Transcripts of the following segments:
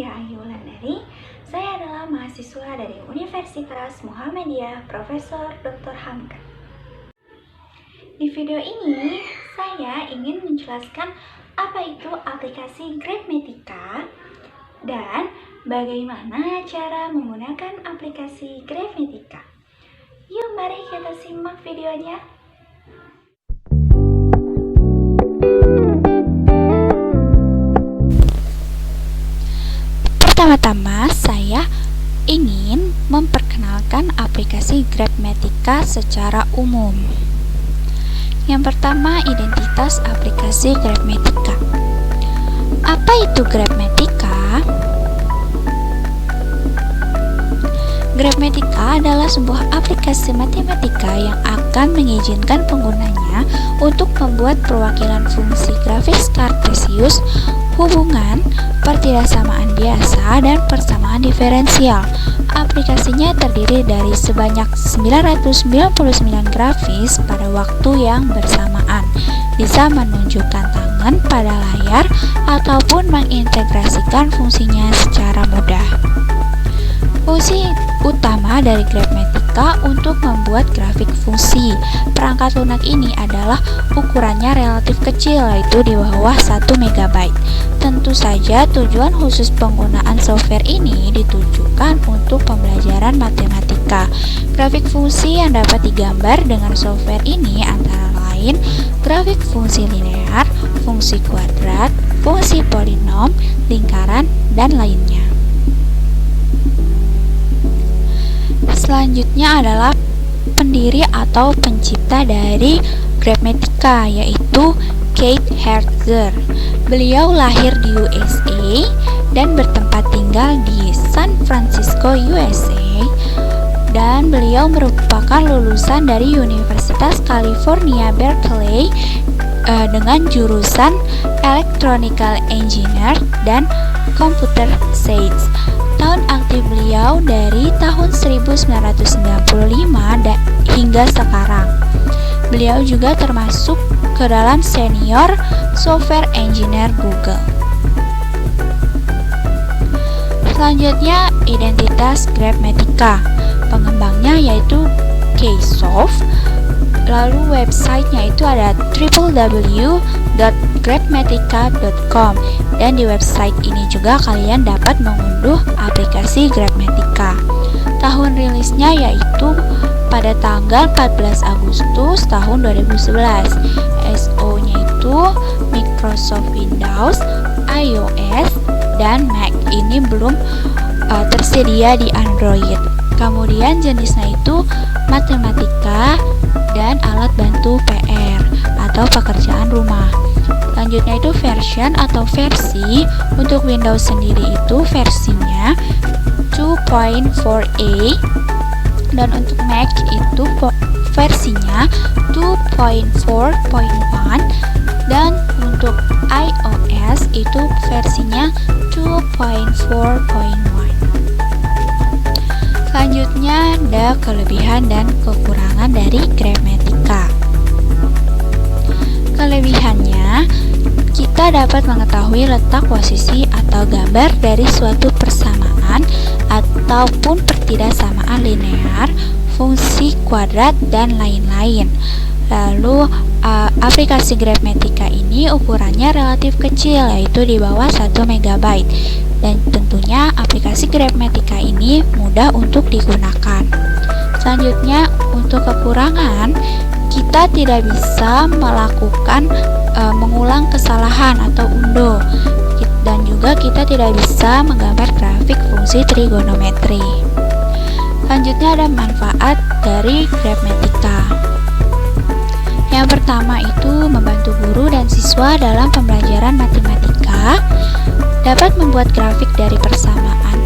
Muhammadiyah Ayu Wulandari. Saya adalah mahasiswa dari Universitas Muhammadiyah Profesor Dr. Hamka. Di video ini, saya ingin menjelaskan apa itu aplikasi Grabmatica dan bagaimana cara menggunakan aplikasi Grabmatica. Yuk, mari kita simak videonya. Pertama-tama, saya ingin memperkenalkan aplikasi Grabmatica secara umum. Yang pertama, identitas aplikasi Grabmatica. Apa itu Grabmatica? Grabmatica adalah sebuah aplikasi matematika yang akan mengizinkan penggunanya untuk membuat perwakilan fungsi grafis kartesius, hubungan, pertidaksamaan biasa, dan persamaan diferensial. Aplikasinya terdiri dari sebanyak 999 grafis pada waktu yang bersamaan. Bisa menunjukkan tangan pada layar ataupun mengintegrasikan fungsinya secara mudah. Fungsi utama dari Grabmatica untuk membuat grafik fungsi. Perangkat lunak ini adalah ukurannya relatif kecil, yaitu di bawah 1 MB. Tentu saja tujuan khusus penggunaan software ini ditujukan untuk pembelajaran matematika. Grafik fungsi yang dapat digambar dengan software ini antara lain grafik fungsi linear, fungsi kuadrat, fungsi polinom, lingkaran, dan lainnya. Selanjutnya adalah pendiri atau pencipta dari Grabmatica, yaitu Keith Hartzell. Beliau lahir di USA dan bertempat tinggal di San Francisco, USA, dan beliau merupakan lulusan dari Universitas California, Berkeley dengan jurusan Electrical Engineer dan Computer Science. Tahun aktif beliau dari tahun 1995 hingga sekarang. Beliau juga termasuk ke dalam senior software engineer Google. Selanjutnya, identitas Grabmatica. Pengembangnya yaitu Keysoft. Lalu websitenya itu ada www.grabmatica.com, dan di website ini juga kalian dapat mengunduh aplikasi Grabmatica. Tahun rilisnya yaitu pada tanggal 14 Agustus tahun 2011. SO-nya itu Microsoft Windows, iOS, dan Mac. Ini belum tersedia di Android. Kemudian jenisnya itu matematika dan alat bantu PR atau pekerjaan rumah. Selanjutnya itu version atau versi. Untuk Windows sendiri itu versinya 2.4a, dan untuk Mac itu versinya 2.4.1, dan untuk iOS itu versinya 2.4.1. Selanjutnya ada kelebihan dan kekurangan dari Grabmatica. Kelebihannya, kita dapat mengetahui letak posisi atau gambar dari suatu persamaan ataupun pertidaksamaan linear, fungsi kuadrat, dan lain-lain. Lalu aplikasi Grabmatica ini ukurannya relatif kecil, yaitu di bawah 1 MB. Dan tentunya aplikasi Grabmatica ini mudah untuk digunakan. Selanjutnya, untuk kekurangan, kita tidak bisa melakukan mengulang kesalahan atau undo, dan juga kita tidak bisa menggambar grafik fungsi trigonometri. Selanjutnya ada manfaat dari Grabmatica. Yang pertama itu membantu guru dan siswa dalam pembelajaran matematika, dapat membuat grafik dari persamaan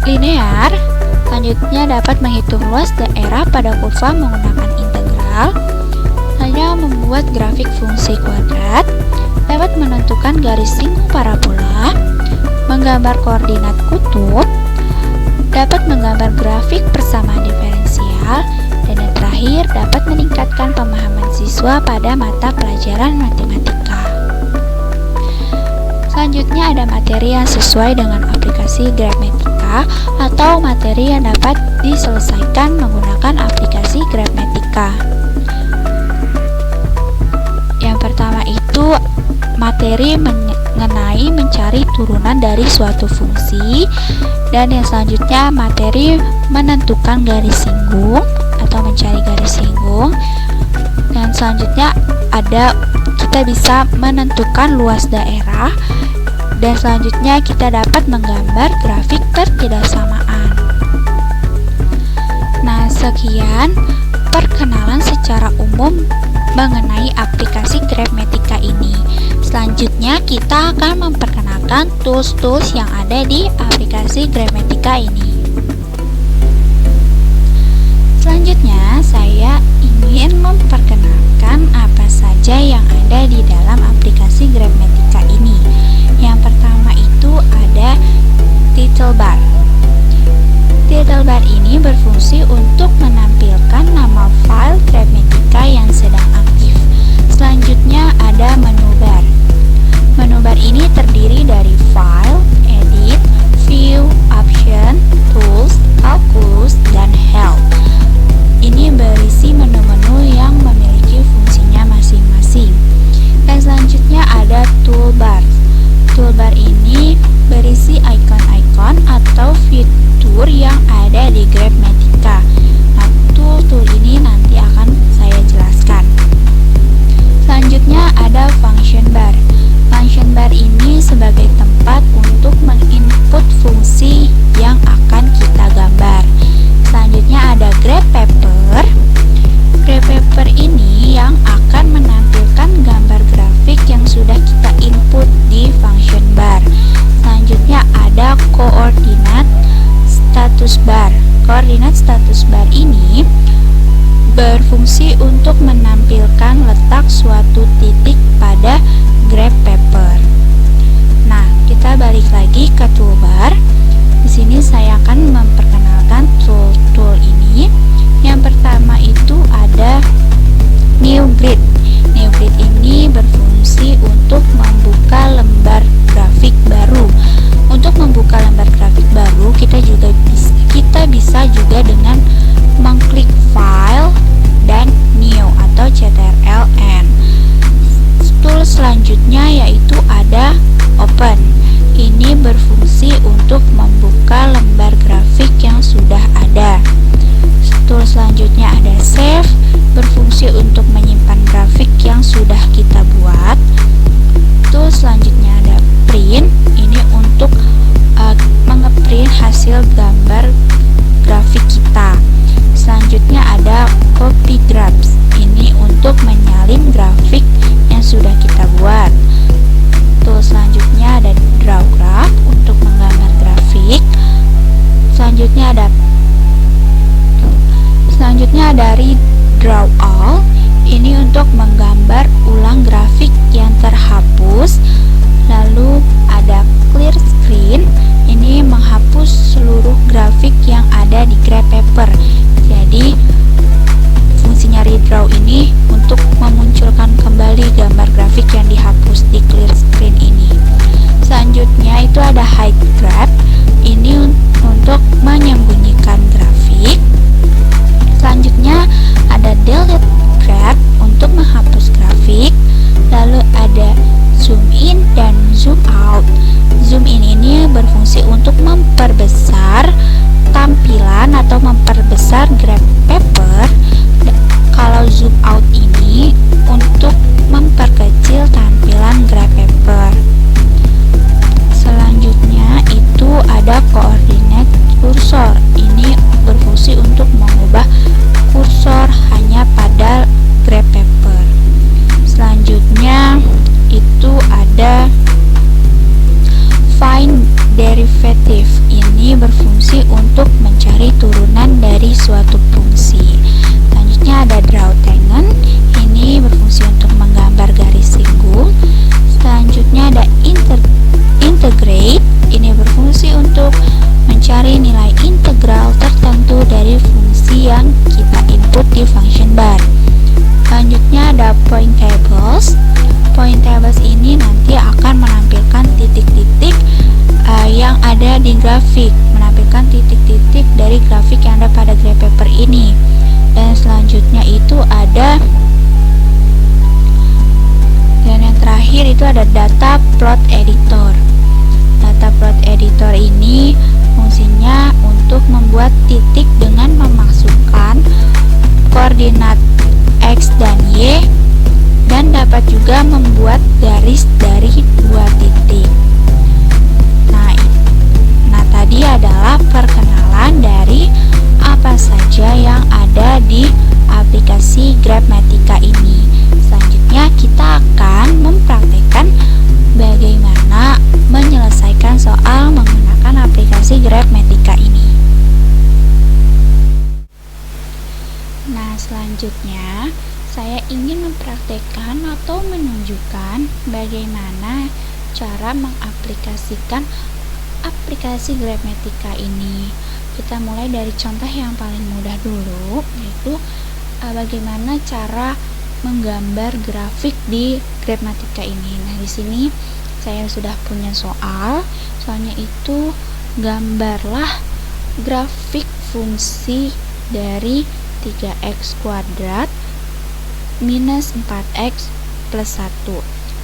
linear. Selanjutnya dapat menghitung luas daerah pada kurva menggunakan integral. Hanya membuat grafik fungsi kuadrat, dapat menentukan garis singgung parabola, menggambar koordinat kutub, dapat menggambar grafik persamaan diferensial, dan yang terakhir dapat meningkatkan pemahaman siswa pada mata pelajaran matematika. Selanjutnya ada materi yang sesuai dengan aplikasi aplikasi Grabmatika atau materi yang dapat diselesaikan menggunakan aplikasi Grabmatika. Yang pertama itu materi mengenai mencari turunan dari suatu fungsi, dan yang selanjutnya materi menentukan garis singgung atau mencari garis singgung. Dan selanjutnya kita bisa menentukan luas daerah, dan selanjutnya kita dapat menggambar grafik pertidaksamaan. Nah, sekian perkenalan secara umum mengenai aplikasi Grabmatika ini. Selanjutnya kita akan memperkenalkan tools-tools yang ada di aplikasi Grabmatika ini. Selanjutnya saya ingin memperkenalkan apa saja yang ada di dalam aplikasi Grabmatika ini. Yang pertama itu ada title bar. Title bar ini berfungsi untuk menampilkan nama file Grabmatika yang sedang aktif. Selanjutnya ada menu bar. Menu bar ini terdiri dari file, edit, view, option, tools, calculus, dan help. Ini berisi menu-menu yang memiliki fungsinya masing-masing. Dan selanjutnya ada toolbar. Toolbar ini berisi icon-icon atau fitur yang ada di Grabmatika. Nah, tool ini nanti akan saya jelaskan. Selanjutnya ada function bar. Function bar ini sebagai tempat untuk menginput fungsi yang akan kita gambar. Selanjutnya ada grab paper. Grab paper ini yang akan menampilkan gambar grafik yang sudah kita input di function bar. Selanjutnya ada coordinate status bar. Coordinate status bar ini berfungsi untuk menampilkan letak suatu titik pada grab paper. Nah, kita balik lagi ke toolbar. Di sini saya akan memperkenalkan tool ini. Yang pertama itu ada new grid. New grid ini berfungsi untuk membuka lembar grafik baru. Untuk membuka lembar grafik baru, kita bisa juga dengan mengklik file dan new atau ctrl-n. Tool selanjutnya yaitu ada open. Ini berfungsi untuk membuka lembar grafik yang sudah ada. Tool selanjutnya ada save, berfungsi untuk menyimpan grafik yang sudah kita buat. Tool selanjutnya ada print, ini untuk mengeprint hasil gambar grafik kita. Selanjutnya ada copy graph, ini untuk menyalin grafik yang sudah kita buat. Tool selanjutnya ada draw graph untuk menggambar grafik. Selanjutnya ada redraw all, ini untuk menggambar ulang grafik yang terhapus. Lalu ada clear screen, ini menghapus seluruh grafik yang ada di grab paper. Jadi fungsinya redraw ini untuk memunculkan kembali gambar grafik yang dihapus di clear screen ini. Selanjutnya itu ada hide graph, ini untuk menyembunyikan grafik. Selanjutnya ada delete graph untuk menghapus grafik. Lalu ada zoom in dan zoom out. Zoom in ini berfungsi untuk memperbesar tampilan atau memperbesar grab paper. Kalau zoom out ini untuk memperkecil tampilan grab paper. Selanjutnya itu ada coordinate cursor. Ini berfungsi untuk mengubah kursor hanya pada grab paper. Selanjutnya itu ada find derivative. Ini berfungsi untuk mencari turunan dari suatu fungsi. Selanjutnya ada draw tangent. Ini berfungsi untuk menggambar garis singgung. Selanjutnya ada integrate. Ini berfungsi untuk mencari nilai integral tertentu dari fungsi yang kita input di function bar. Selanjutnya ada pointables. Pointables ini nanti akan menampilkan titik-titik yang ada ada di grafik, menampilkan titik-titik dari grafik yang ada pada graph paper ini. Dan selanjutnya itu ada, dan yang terakhir itu ada data plot editor. Data plot editor ini fungsinya untuk membuat titik dengan memasukkan koordinat X dan Y, dan dapat juga membuat garis dari dua titik. Nah, tadi adalah perkenalan dari apa saja yang ada di aplikasi Grapematica ini. Selanjutnya kita akan mempraktekkan bagaimana menyelesaikan soal menggunakan aplikasi Grapematica ini. Nah, selanjutnya saya ingin mempraktekkan atau menunjukkan bagaimana cara mengaplikasikan aplikasi Grapematica ini. Kita mulai dari contoh yang paling mudah dulu, yaitu bagaimana cara menggambar grafik di Grapematica ini. Nah, di sini saya sudah punya soalnya itu gambarlah grafik fungsi dari 3x kuadrat minus 4x plus 1.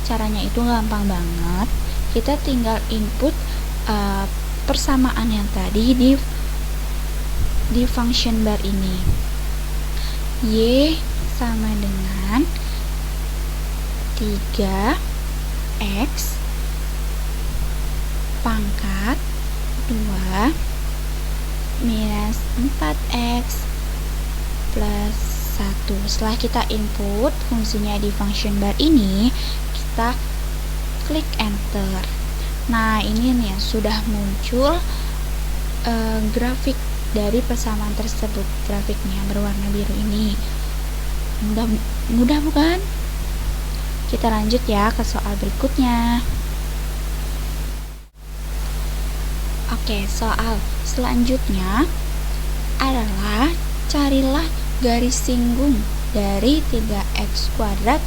Caranya itu gampang banget. Kita tinggal input persamaan yang tadi di function bar ini. Y sama dengan 3x pangkat 2 minus 4x plus 1. Setelah kita input fungsinya di function bar ini, kita klik enter. Nah, ini nih sudah muncul grafik dari persamaan tersebut. Grafiknya berwarna biru ini. Mudah bukan? Kita lanjut ya ke soal berikutnya. Oke, soal selanjutnya adalah carilah garis singgung dari 3x kuadrat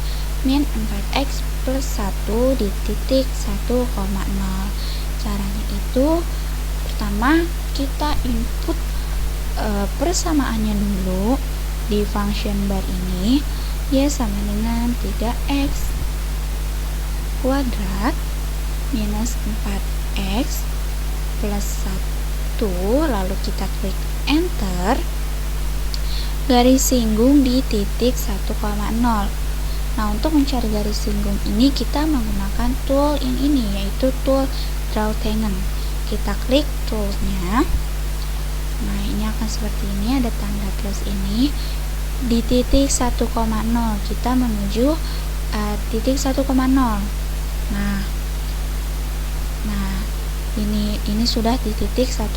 min 4x plus 1 di titik 1,0. Caranya itu pertama kita input persamaannya dulu di function bar ini. Y sama dengan 3x kuadrat minus 4x plus 1, lalu kita klik enter. Garis singgung di titik 1,0. Nah, untuk mencari garis singgung ini kita menggunakan tool ini, yaitu tool Draw Tangent. Kita klik toolnya. Nah, ini akan seperti ini, ada tanda plus ini. Di titik 1,0 kita menuju titik 1,0. Nah, ini sudah di titik 1,0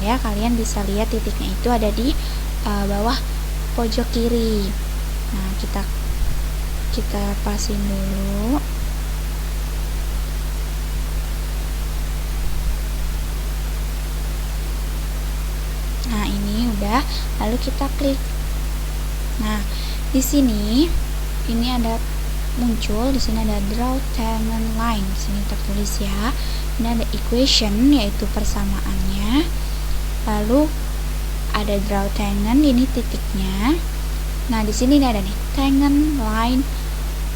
ya. Kalian bisa lihat titiknya itu ada di bawah pojok kiri. Nah, kita pasin dulu. Nah, ini udah, lalu kita klik. Nah, di sini ini ada muncul, di sini ada draw tangent line. Di sini tertulis ya. Ini ada equation, yaitu persamaannya. Lalu ada draw tangent, ini titiknya. Nah, di sini ada nih tangent line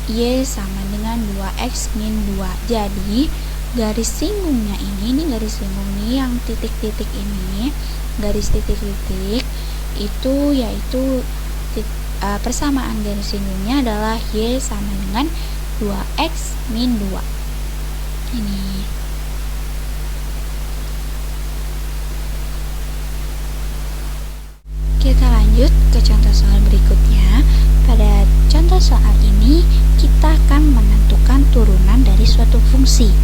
Y sama dengan 2x min 2. Jadi garis singgungnya ini garis singgung nih yang titik-titik ini, garis titik-titik itu yaitu persamaan garis singgungnya adalah Y sama dengan 2x min 2. Ini. Kita lanjut ke contoh soal berikutnya. Pada contoh soal ini kita akan menentukan turunan dari suatu fungsi.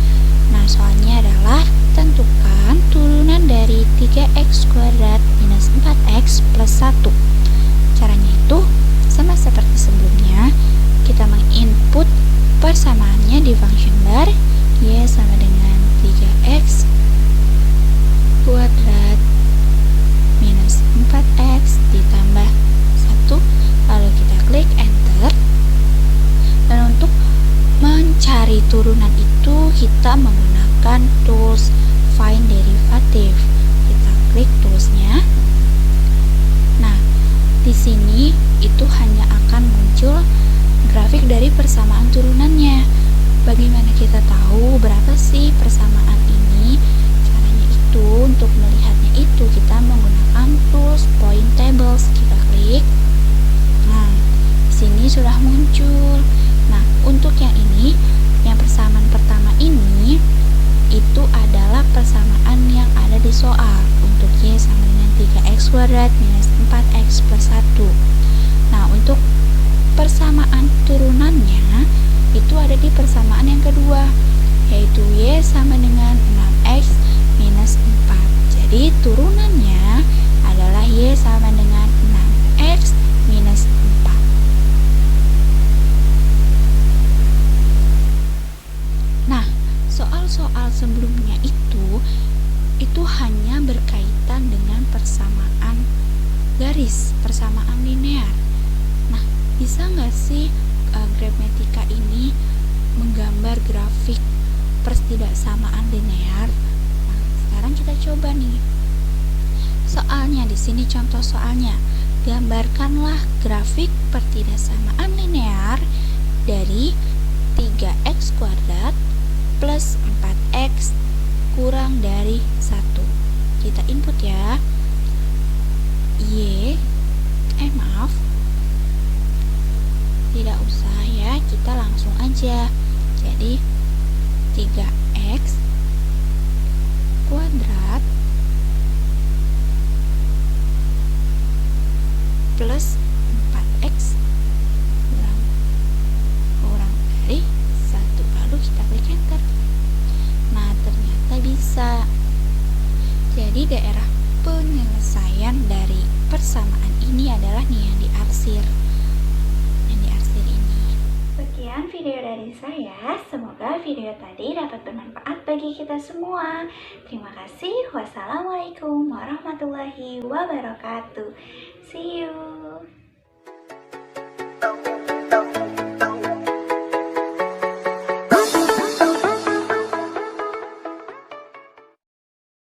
Nah, soalnya adalah tentukan turunan dari 3x kuadrat minus 4x plus 1. Caranya itu sama seperti sebelumnya. Kita menginput persamaannya di function bar. Y sama dengan 3x kuadrat minus 4x ditambah 1, lalu kita klik enter. Dan untuk mencari turunan itu kita menggunakan tools find derivative sini itu hanya akan muncul grafik dari persamaan turunannya. Bagaimana kita tahu berapa sih persamaan ini? Caranya itu, untuk melihatnya itu kita menggunakan tools point tables. Kita klik. Nah, di sini sudah muncul. Nah, untuk yang ini, yang persamaan pertama ini itu adalah persamaan yang ada di soal. Untuk Y sama dengan 3x kuadrat minus 4x plus 1. Nah, untuk persamaan turunannya itu ada di persamaan yang kedua, yaitu Y sama dengan 6x minus 4. Jadi turunannya adalah Y sama dengan 6x minus 4. Nah, soal-soal sebelumnya itu hanya berkaitan dengan persamaan garis, persamaan linear. Nah, bisa nggak sih gramatika ini menggambar grafik pertidaksamaan linear? Nah, sekarang kita coba nih. Soalnya di sini contoh soalnya. Gambarkanlah grafik pertidaksamaan linear dari 3x kuadrat plus 4x kurang dari 1. Kita input ya. Maaf. Tidak usah ya, kita langsung aja. Jadi 3x kuadrat plus 4x kurang dari 1. Lalu kita klik enter. Nah, ternyata bisa. Jadi daerah penyelesaian dari persamaan ini adalah nih yang diarsir. Sekian video dari saya. Semoga video tadi dapat bermanfaat bagi kita semua. Terima kasih. Wassalamualaikum warahmatullahi wabarakatuh. See you.